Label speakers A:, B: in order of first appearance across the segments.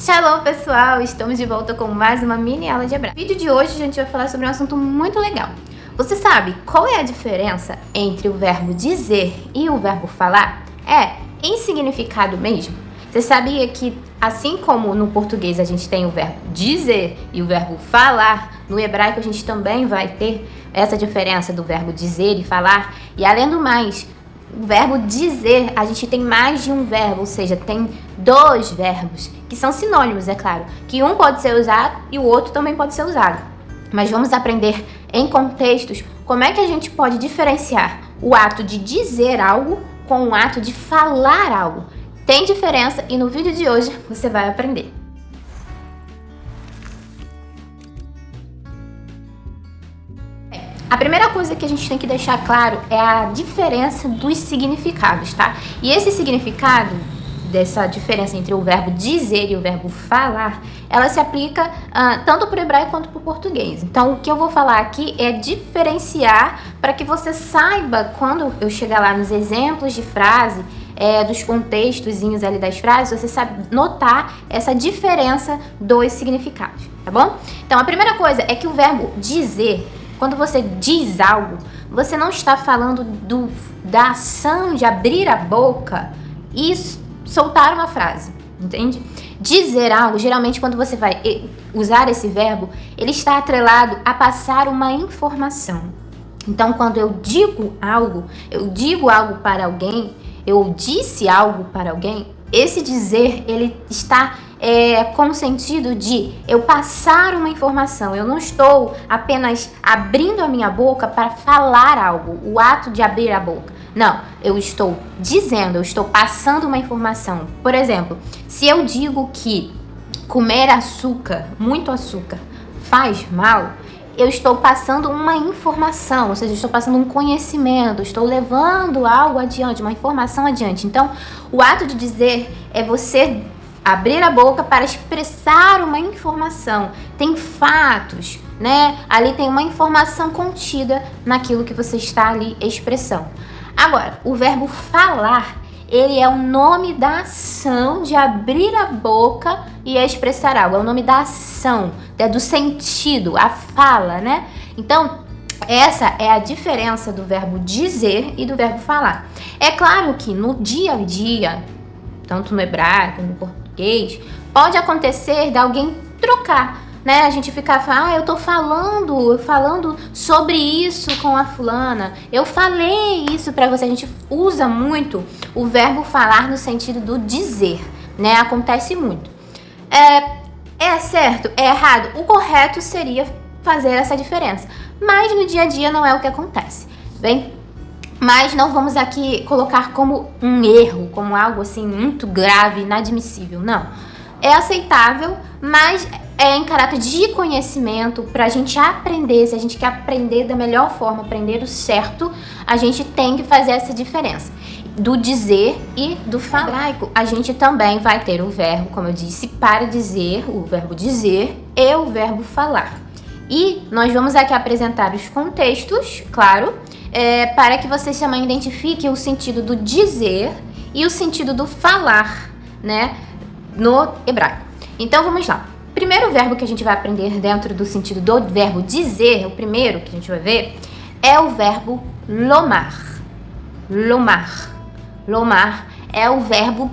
A: Shalom, pessoal! Estamos de volta com mais uma mini aula de hebraico. No vídeo de hoje a gente vai falar sobre um assunto muito legal. Você sabe qual é a diferença entre o verbo dizer e o verbo falar? Em significado mesmo. Você sabia que, assim como no português a gente tem o verbo dizer e o verbo falar, no hebraico a gente também vai ter essa diferença do verbo dizer e falar? E além do mais, o verbo dizer, a gente tem mais de um verbo, ou seja, tem dois verbos, que são sinônimos, é claro, que um pode ser usado e o outro também pode ser usado. Mas vamos aprender em contextos como é que a gente pode diferenciar o ato de dizer algo com o ato de falar algo. Tem diferença e no vídeo de hoje você vai aprender. A primeira coisa que a gente tem que deixar claro é a diferença dos significados, tá? E esse significado dessa diferença entre o verbo dizer e o verbo falar, ela se aplica tanto para o hebraico quanto para o português. Então, o que eu vou falar aqui é diferenciar para que você saiba, quando eu chegar lá nos exemplos de frase, dos contextozinhos ali das frases, você sabe notar essa diferença dos significados, tá bom? Então, a primeira coisa é que o verbo dizer, quando você diz algo, você não está falando da ação de abrir a boca e soltar uma frase, entende? Dizer algo, geralmente quando você vai usar esse verbo, ele está atrelado a passar uma informação. Então, quando eu digo algo para alguém, eu disse algo para alguém, esse dizer, ele está com o sentido de eu passar uma informação. Eu não estou apenas abrindo a minha boca para falar algo, o ato de abrir a boca. Não, eu estou dizendo, eu estou passando uma informação. Por exemplo, se eu digo que comer açúcar, muito açúcar, faz mal, eu estou passando uma informação, ou seja, eu estou passando um conhecimento, estou levando algo adiante, uma informação adiante. Então, o ato de dizer é você abrir a boca para expressar uma informação. Tem fatos, né? Ali tem uma informação contida naquilo que você está ali expressando. Agora, o verbo falar, ele é o nome da ação de abrir a boca e expressar algo. É o nome da ação, do sentido, a fala, né? Então, essa é a diferença do verbo dizer e do verbo falar. É claro que no dia a dia, tanto no hebraico, no português, pode acontecer de alguém trocar, né? A gente ficar falando, eu tô falando sobre isso com a fulana, eu falei isso pra você. A gente usa muito o verbo falar no sentido do dizer, né? Acontece muito. É certo? É errado? O correto seria fazer essa diferença, mas no dia a dia não é o que acontece, bem? Mas não vamos aqui colocar como um erro, como algo assim muito grave, inadmissível, não. É aceitável, mas é em caráter de conhecimento para a gente aprender. Se a gente quer aprender da melhor forma, aprender o certo, a gente tem que fazer essa diferença do dizer e do falar. Hebraico, a gente também vai ter o verbo, como eu disse, para dizer, o verbo dizer e o verbo falar. E nós vamos aqui apresentar os contextos, claro, para que vocês também identifiquem o sentido do dizer e o sentido do falar, né, no hebraico. Então vamos lá. Primeiro verbo que a gente vai aprender dentro do sentido do verbo dizer, o primeiro que a gente vai ver, é o verbo lomar. Lomar. Lomar é o verbo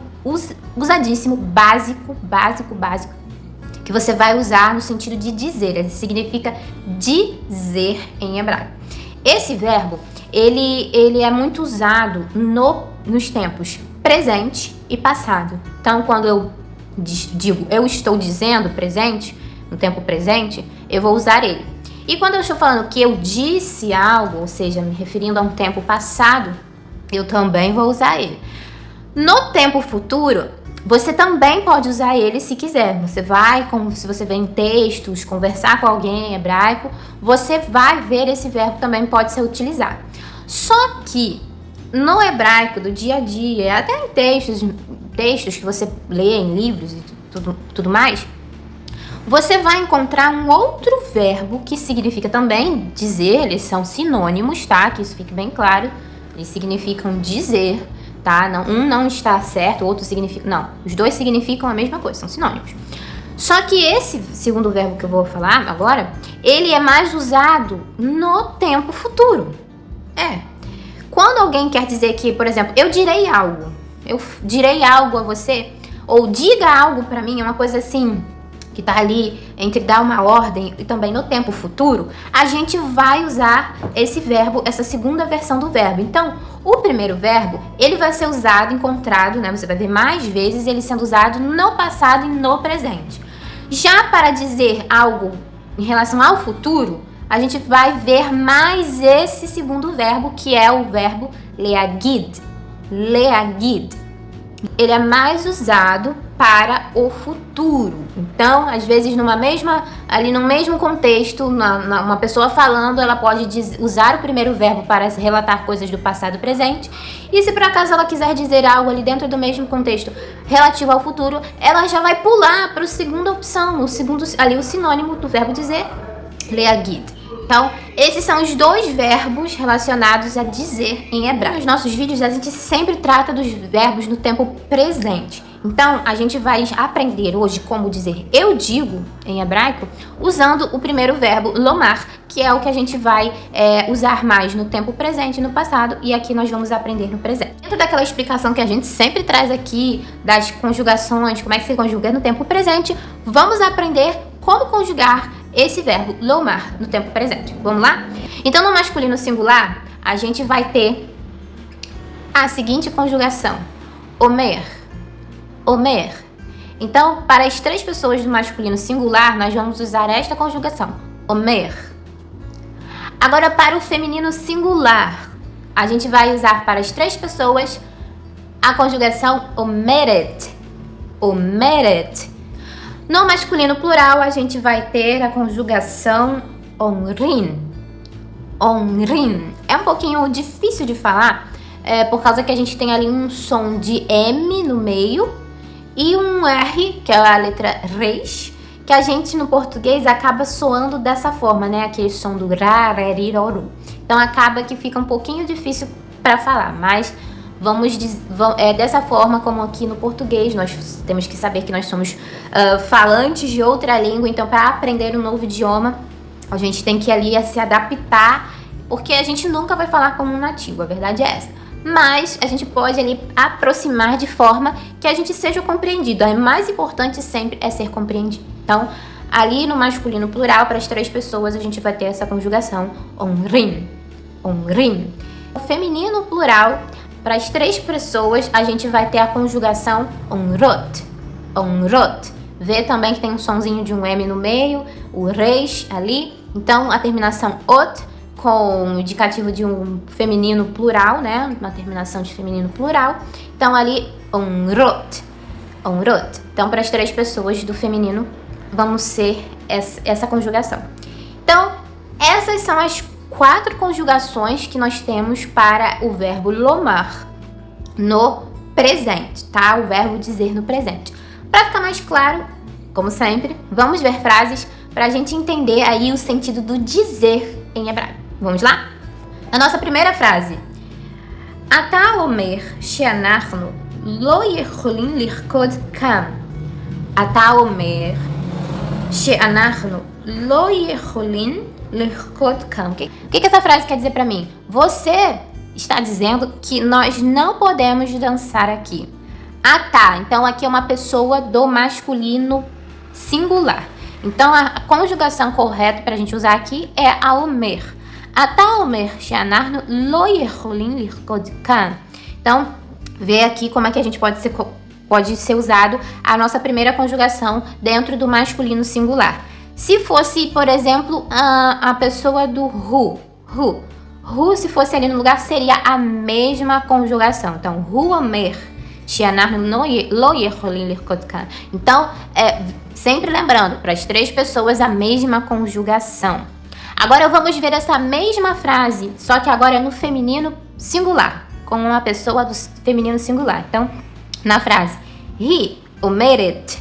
A: usadíssimo, básico, que você vai usar no sentido de dizer. Ele significa dizer em hebraico. Esse verbo, ele é muito usado nos tempos presente e passado. Então, quando eu digo eu estou dizendo presente, no tempo presente, eu vou usar ele. E quando eu estou falando que eu disse algo, ou seja, me referindo a um tempo passado, eu também vou usar ele. No tempo futuro, você também pode usar ele se quiser. Se você vê em textos, conversar com alguém em hebraico, você vai ver esse verbo também pode ser utilizado. Só que no hebraico do dia a dia, até em textos que você lê em livros e tudo mais, você vai encontrar um outro verbo que significa também dizer. Eles são sinônimos, tá? Que isso fique bem claro. Eles significam dizer, tá? Não, um não está certo, o outro significa... Não, os dois significam a mesma coisa, são sinônimos. Só que esse segundo verbo que eu vou falar agora, ele é mais usado no tempo futuro. Quando alguém quer dizer que, por exemplo, eu direi algo a você, ou diga algo pra mim, é uma coisa assim, que tá ali entre dar uma ordem e também no tempo futuro, a gente vai usar esse verbo, essa segunda versão do verbo. Então, o primeiro verbo, ele vai ser usado, encontrado, né? Você vai ver mais vezes ele sendo usado no passado e no presente. Já para dizer algo em relação ao futuro, a gente vai ver mais esse segundo verbo, que é o verbo leagid. Leagid. Ele é mais usado para o futuro. Então, às vezes, ali no mesmo contexto, uma pessoa falando, ela pode usar o primeiro verbo para relatar coisas do passado e presente. E se por acaso ela quiser dizer algo ali dentro do mesmo contexto relativo ao futuro, ela já vai pular para a segunda opção, o sinônimo do verbo dizer, leagid. Então, esses são os dois verbos relacionados a dizer em hebraico. Nos nossos vídeos, a gente sempre trata dos verbos no tempo presente. Então, a gente vai aprender hoje como dizer eu digo em hebraico usando o primeiro verbo lomar, que é o que a gente vai usar mais no tempo presente e no passado, e aqui nós vamos aprender no presente. Dentro daquela explicação que a gente sempre traz aqui, das conjugações, como é que se conjuga no tempo presente, vamos aprender como conjugar esse verbo lomar no tempo presente. Vamos lá? Então, no masculino singular, a gente vai ter a seguinte conjugação. Omer. Omer. Então, para as três pessoas do masculino singular, nós vamos usar esta conjugação. Omer. Agora, para o feminino singular, a gente vai usar para as três pessoas a conjugação omeret. Omeret. No masculino plural, a gente vai ter a conjugação onrin. Onrin. É um pouquinho difícil de falar, por causa que a gente tem ali um som de M no meio e um R, que é a letra reis, que a gente no português acaba soando dessa forma, né? Aquele som do ra, re, ri, ro, ru. Então acaba que fica um pouquinho difícil para falar, mas dessa forma como aqui no português, nós temos que saber que nós somos falantes de outra língua, então para aprender um novo idioma, a gente tem que ali se adaptar, porque a gente nunca vai falar como um nativo, a verdade é essa. Mas a gente pode ali aproximar de forma que a gente seja compreendido. O mais importante sempre é ser compreendido. Então, ali no masculino plural, para as três pessoas, a gente vai ter essa conjugação onrin. Onrin. O feminino plural, para as três pessoas, a gente vai ter a conjugação onrot. Onrot. Vê também que tem um sonzinho de um M no meio, o reis ali. Então, a terminação ot, com o indicativo de um feminino plural, né? Uma terminação de feminino plural. Então, ali, onrot. Onrot. Então, para as três pessoas do feminino, vamos ser essa conjugação. Então, essas são as 4 conjugações que nós temos para o verbo lomar no presente, tá? O verbo dizer no presente. Para ficar mais claro, como sempre, vamos ver frases para a gente entender aí o sentido do dizer em hebraico. Vamos lá? A nossa primeira frase. Ata omer she'anachnu lo yecholim lirkod kam. Ata omer she'anachnu lo yecholim lirkod kam. O que essa frase quer dizer para mim? Você está dizendo que nós não podemos dançar aqui. Ata, então aqui é uma pessoa do masculino singular. Então a conjugação correta para a gente usar aqui é a omer. Ata omer she'anachnu lo yecholim lirkod kam. Então, vê aqui como é que a gente pode ser usado a nossa primeira conjugação dentro do masculino singular. Se fosse, por exemplo, a pessoa do hu, se fosse ali no lugar, seria a mesma conjugação. Então, hu omer she'anachnu lo yecholim lirkod kam. Então, sempre lembrando, para as três pessoas, a mesma conjugação. Agora vamos ver essa mesma frase, só que agora é no feminino singular, com uma pessoa do feminino singular. Então, na frase, hi omeret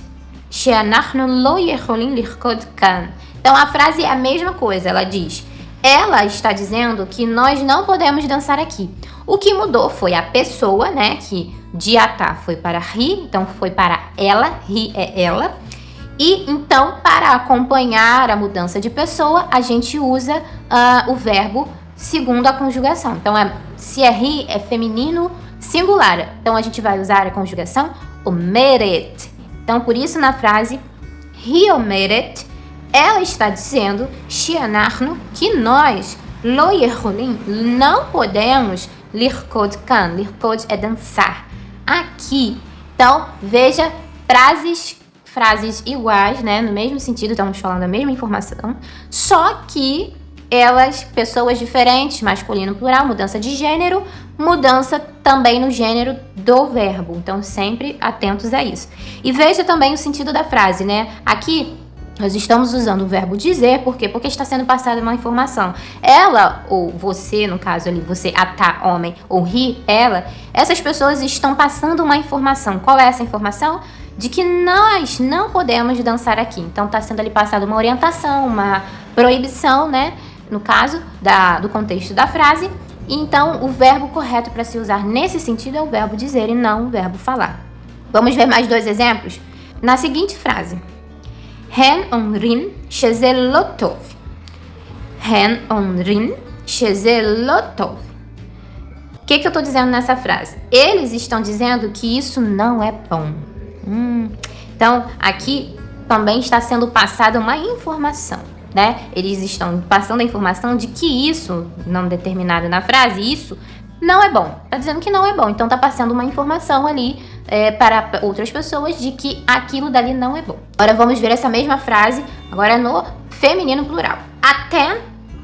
A: she'anachnu lo yecholim lirkod kam. Então, a frase é a mesma coisa, ela diz, ela está dizendo que nós não podemos dançar aqui. O que mudou foi a pessoa, né? Que de ata foi para ri, então foi para ela, ri é ela. E então, para acompanhar a mudança de pessoa, a gente usa o verbo segundo a conjugação. Então, se é ri, é feminino singular. Então, a gente vai usar a conjugação omeret. Então, por isso, na frase ri omeret, ela está dizendo she'anachnu, que nós, lo yecholim, não podemos lirkod kan. Lirkod é dançar. Aqui, então, veja frases iguais, né, no mesmo sentido, estamos falando a mesma informação, só que pessoas diferentes, masculino, plural, mudança de gênero, mudança também no gênero do verbo. Então, sempre atentos a isso. E veja também o sentido da frase, né? Aqui, nós estamos usando o verbo dizer, por quê? Porque está sendo passada uma informação. Ela, ou você, no caso ali, você, ata, homem, ou ri, ela, essas pessoas estão passando uma informação. Qual é essa informação? De que nós não podemos dançar aqui. Então, está sendo ali passada uma orientação, uma proibição, né? No caso do contexto da frase. Então, o verbo correto para se usar nesse sentido é o verbo dizer e não o verbo falar. Vamos ver mais 2 exemplos? Na seguinte frase. Hen omrim sheze lo tov. Hen omrim sheze lo tov. O que eu estou dizendo nessa frase? Eles estão dizendo que isso não é bom. Então, aqui também está sendo passada uma informação, né? Eles estão passando a informação de que isso, não determinado na frase, isso não é bom. Está dizendo que não é bom. Então, está passando uma informação ali para outras pessoas de que aquilo dali não é bom. Agora, vamos ver essa mesma frase, agora no feminino plural. Aten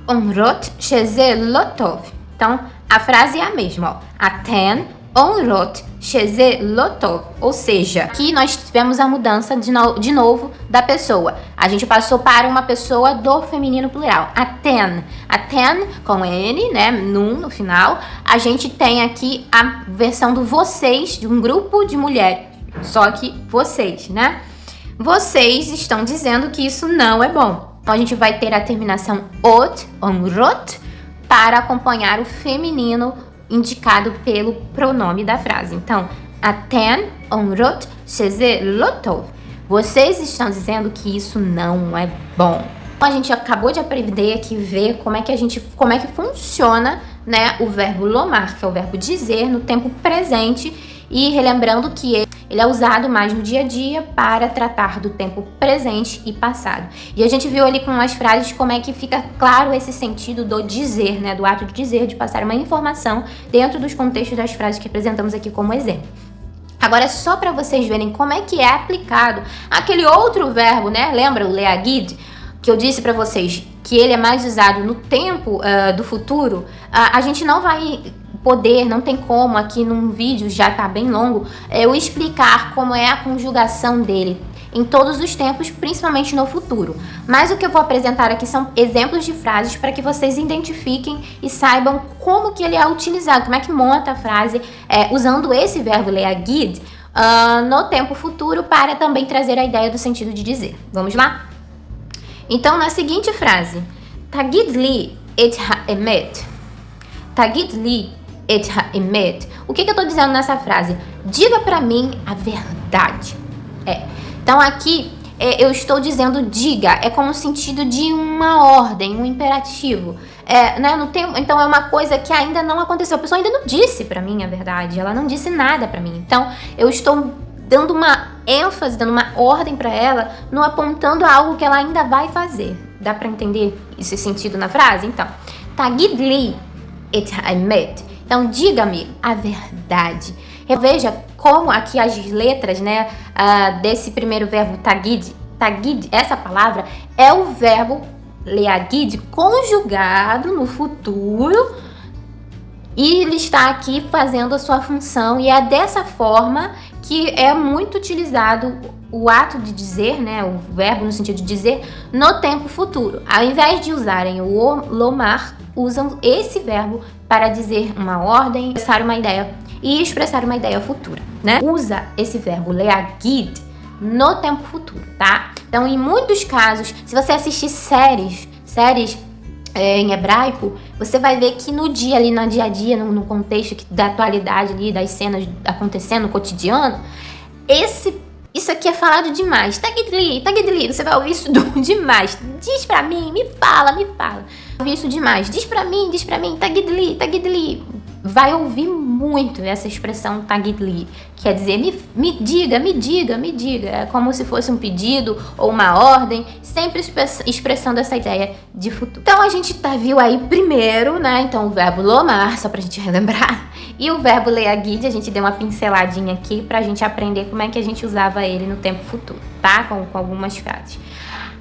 A: omrot sheze lo tov. Então, a frase é a mesma, ó. Aten omrot sheze lo tov. Ou seja, aqui nós tivemos a mudança de novo da pessoa. A gente passou para uma pessoa do feminino plural. Aten. Aten com N, né? Num no final. A gente tem aqui a versão do vocês, de um grupo de mulheres. Só que vocês, né? Vocês estão dizendo que isso não é bom. Então a gente vai ter a terminação ot, omrot, para acompanhar o feminino indicado pelo pronome da frase. Então, aten omrot sheze lo tov. Vocês estão dizendo que isso não é bom. A gente acabou de aprender aqui, ver como é que funciona, né, o verbo lomar, que é o verbo dizer no tempo presente, e relembrando que ele é usado mais no dia a dia para tratar do tempo presente e passado. E a gente viu ali com as frases como é que fica claro esse sentido do dizer, né, do ato de dizer, de passar uma informação dentro dos contextos das frases que apresentamos aqui como exemplo. Agora, só para vocês verem como é que é aplicado aquele outro verbo, né? Lembra o leagid, que eu disse para vocês que ele é mais usado no tempo do futuro? A gente não vai poder, não tem como aqui num vídeo, já tá bem longo, eu explicar como é a conjugação dele em todos os tempos, principalmente no futuro. Mas o que eu vou apresentar aqui são exemplos de frases para que vocês identifiquem e saibam como que ele é utilizado, como é que monta a frase usando esse verbo leagid no tempo futuro para também trazer a ideia do sentido de dizer. Vamos lá? Então, na seguinte frase, Tagid li et ha'emet. Tagid li et ha'emet. O que eu estou dizendo nessa frase? Diga para mim a verdade. Então, aqui eu estou dizendo diga, é como o sentido de uma ordem, um imperativo. Né, no tempo, então, é uma coisa que ainda não aconteceu. A pessoa ainda não disse para mim a verdade, ela não disse nada para mim. Então, eu estou dando uma ênfase, dando uma ordem para ela, não apontando a algo que ela ainda vai fazer. Dá para entender esse sentido na frase? Então, Tagid li et ha'emet. Então, diga-me a verdade. Veja como aqui as letras, né, desse primeiro verbo tagid, essa palavra é o verbo leagid conjugado no futuro, e ele está aqui fazendo a sua função, e é dessa forma que é muito utilizado o ato de dizer, né, o verbo no sentido de dizer, no tempo futuro. Ao invés de usarem o lomar, usam esse verbo para dizer uma ordem, expressar uma ideia e expressar uma ideia futura, né? Usa esse verbo leagid no tempo futuro, tá? Então, em muitos casos, se você assistir séries em hebraico, você vai ver que no dia ali, no dia a dia, no contexto da atualidade ali, das cenas acontecendo no cotidiano, isso aqui é falado demais. Tagidli, tagidli, você vai ouvir isso demais. Diz pra mim, me fala, me fala. Ouvir isso demais. Diz pra mim, tagidli, tagidli. Vai ouvir muito essa expressão tagidli. Quer dizer, me diga, me diga, me diga. É como se fosse um pedido ou uma ordem, sempre expressando essa ideia de futuro. Então a gente viu aí primeiro, né? Então o verbo lomar, só pra gente relembrar. E o verbo leagid, a gente deu uma pinceladinha aqui pra gente aprender como é que a gente usava ele no tempo futuro, tá? Com algumas frases.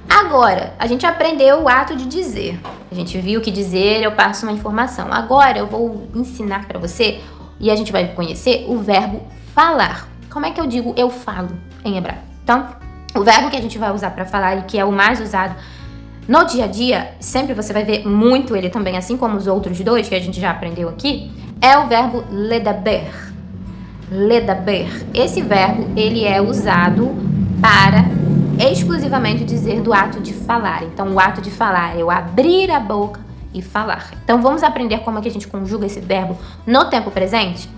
A: Agora, a gente aprendeu o ato de dizer. A gente viu que dizer, eu passo uma informação. Agora eu vou ensinar pra você, e a gente vai conhecer o verbo falar. Como é que eu digo eu falo em hebraico? Então, o verbo que a gente vai usar pra falar e que é o mais usado no dia a dia, sempre você vai ver muito ele também, assim como os outros dois que a gente já aprendeu aqui, é o verbo ledaber. Ledaber. Esse verbo, ele é usado para exclusivamente dizer do ato de falar. Então, o ato de falar é eu abrir a boca e falar. Então, vamos aprender como é que a gente conjuga esse verbo no tempo presente?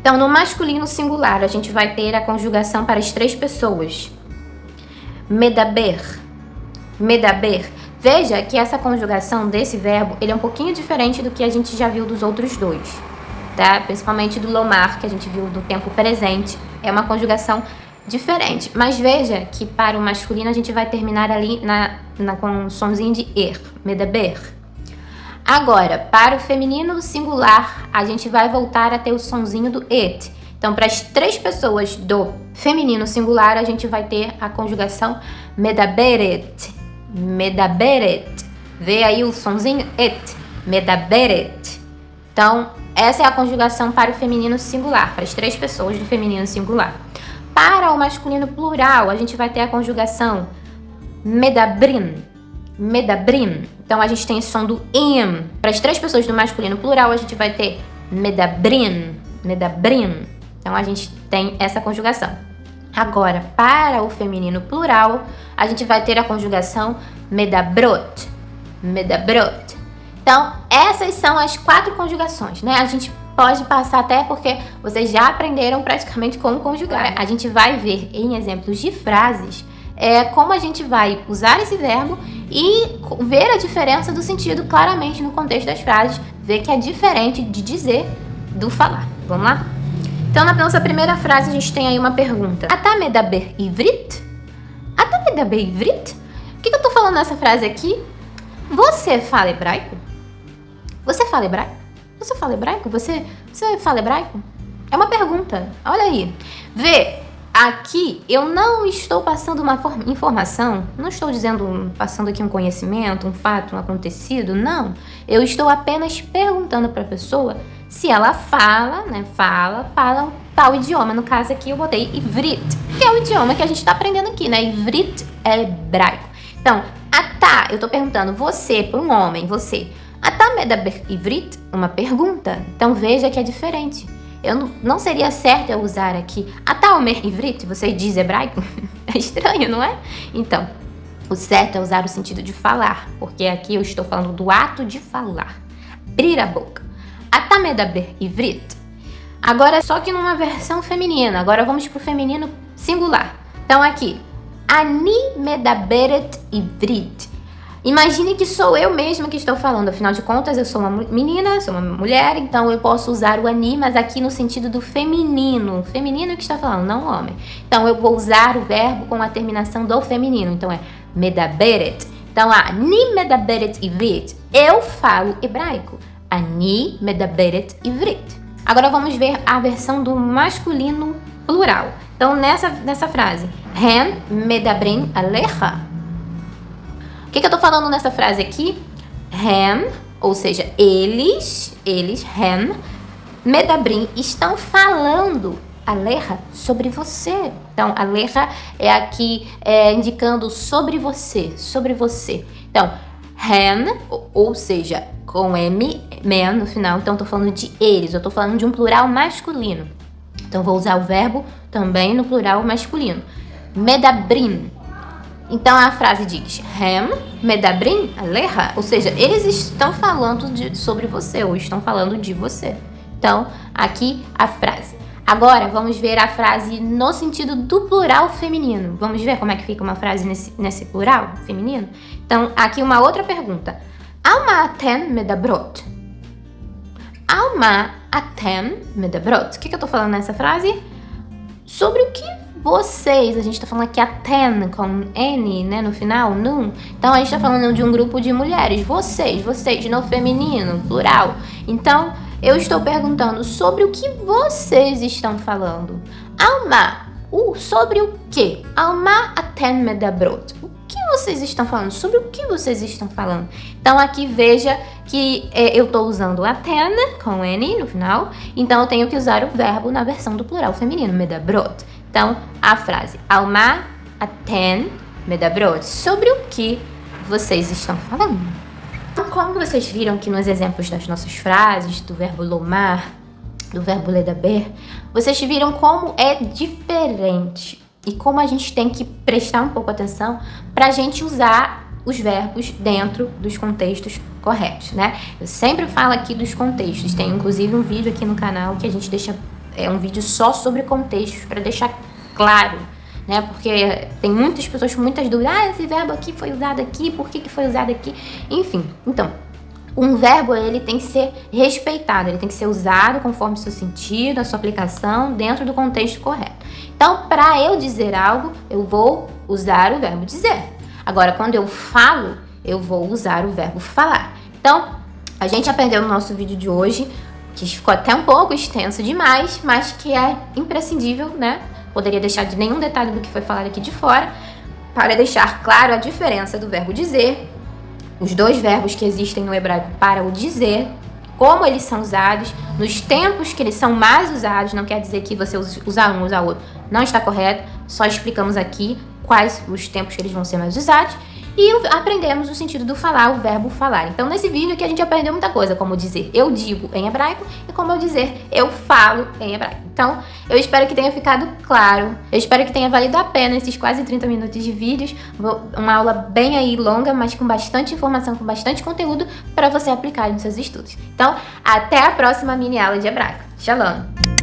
A: Então, no masculino singular, a gente vai ter a conjugação para as 3 pessoas. Medaber. Medaber. Veja que essa conjugação desse verbo, ele é um pouquinho diferente do que a gente já viu dos outros dois, tá? Principalmente do lomar, que a gente viu do tempo presente. É uma conjugação diferente. Mas veja que para o masculino a gente vai terminar ali com um sonzinho de medaber. Agora, para o feminino singular, a gente vai voltar a ter o sonzinho do et. Então, para as 3 pessoas do feminino singular, a gente vai ter a conjugação medaberet. Medaberet. Vê aí o sonzinho et. Medaberet. Então, essa é a conjugação para o feminino singular, para as 3 pessoas do feminino singular. Para o masculino plural, a gente vai ter a conjugação medabrin. Medabrin. Então, a gente tem esse som do im. Para as 3 pessoas do masculino plural, a gente vai ter medabrin. Medabrin. Então, a gente tem essa conjugação. Agora, para o feminino plural, a gente vai ter a conjugação medabrot. Medabrot. Então, essas são as 4 conjugações, né? A gente pode passar até porque vocês já aprenderam praticamente como conjugar. A gente vai ver em exemplos de frases como a gente vai usar esse verbo e ver a diferença do sentido claramente no contexto das frases, ver que é diferente de dizer do falar. Vamos lá? Então, na nossa primeira frase, a gente tem aí uma pergunta. Ata medaber ivrit? Ata medaber ivrit? O que eu tô falando nessa frase aqui? Você fala hebraico? Você fala hebraico? Você fala hebraico? Você fala hebraico? É uma pergunta. Olha aí. Vê, aqui eu não estou passando uma informação, não estou passando aqui um conhecimento, um fato, um acontecido, não. Eu estou apenas perguntando para a pessoa se ela fala, né? Fala tal idioma. No caso aqui eu botei ivrit, que é o idioma que a gente está aprendendo aqui, né? Ivrit é hebraico. Então, atá, eu estou perguntando você, para um homem, você. Atá medaber ivrit? Uma pergunta. Então veja que é diferente. Eu não seria certo eu usar aqui atá omer ivrit? Você diz hebraico? É estranho, não é? Então, o certo é usar o sentido de falar, porque aqui eu estou falando do ato de falar. Abrir a boca. Ata medaber ivrit. Agora, só que numa versão feminina. Agora vamos pro feminino singular. Então aqui, ani medaberet ivrit. Imagine que sou eu mesma que estou falando. Afinal de contas, eu sou uma menina, sou uma mulher, então eu posso usar o ani, mas aqui no sentido do feminino. Feminino que está falando, não homem. Então eu vou usar o verbo com a terminação do feminino. Então é medaberet. Então, ani medaberet ivrit. Eu falo hebraico. Ani medaberet ivrit. Agora vamos ver a versão do masculino plural. Então, nessa frase, hen medabrin alecha. O que eu tô falando nessa frase aqui? Hen, ou seja, eles, hen, medabrin, estão falando alecha sobre você. Então, alecha é aqui indicando sobre você. Então, hen, ou seja, com M, men no final, então tô falando de eles, eu tô falando de um plural masculino. Então vou usar o verbo também no plural masculino. Medabrin. Então a frase diz הם מדברים עליך, ou seja, eles estão falando sobre você ou estão falando de você. Então aqui a frase. Agora vamos ver a frase no sentido do plural feminino. Vamos ver como é que fica uma frase nesse plural feminino? Então aqui uma outra pergunta. על מה אתן מדברות? על מה אתן מדברות? O que eu tô falando nessa frase? Sobre o que vocês, a gente tá falando aqui aten com N, né, no final, num. Então a gente tá falando de um grupo de mulheres, vocês no feminino, plural. Então eu estou perguntando sobre o que vocês estão falando. Alma, sobre o que? Alma aten medabrot. O que vocês estão falando? Sobre o que vocês estão falando? Então aqui veja que eu estou usando aten com N no final. Então eu tenho que usar o verbo na versão do plural feminino, medabrot. Então, a frase, alma aten medabrot, sobre o que vocês estão falando. Como vocês viram que nos exemplos das nossas frases, do verbo lomar, do verbo ledaber, vocês viram como é diferente e como a gente tem que prestar um pouco atenção para a gente usar os verbos dentro dos contextos corretos, né? Eu sempre falo aqui dos contextos, tem inclusive um vídeo aqui no canal que a gente deixa... É um vídeo só sobre contextos, para deixar claro, né? Porque tem muitas pessoas com muitas dúvidas. Esse verbo aqui foi usado aqui, por que foi usado aqui? Enfim, então, um verbo, ele tem que ser respeitado, ele tem que ser usado conforme o seu sentido, a sua aplicação, dentro do contexto correto. Então, para eu dizer algo, eu vou usar o verbo dizer. Agora, quando eu falo, eu vou usar o verbo falar. Então, a gente aprendeu no nosso vídeo de hoje, que ficou até um pouco extenso demais, mas que é imprescindível, né? Poderia deixar de nenhum detalhe do que foi falado aqui de fora, para deixar claro a diferença do verbo dizer, os dois verbos que existem no hebraico para o dizer, como eles são usados, nos tempos que eles são mais usados. Não quer dizer que você usar um, usar outro não está correto, só explicamos aqui quais os tempos que eles vão ser mais usados. E aprendemos o sentido do falar, o verbo falar. Então, nesse vídeo aqui a gente aprendeu muita coisa, como dizer eu digo em hebraico e como eu dizer eu falo em hebraico. Então, eu espero que tenha ficado claro. Eu espero que tenha valido a pena esses quase 30 minutos de vídeos. Uma aula bem aí longa, mas com bastante informação, com bastante conteúdo para você aplicar nos seus estudos. Então, até a próxima mini aula de hebraico. Shalom!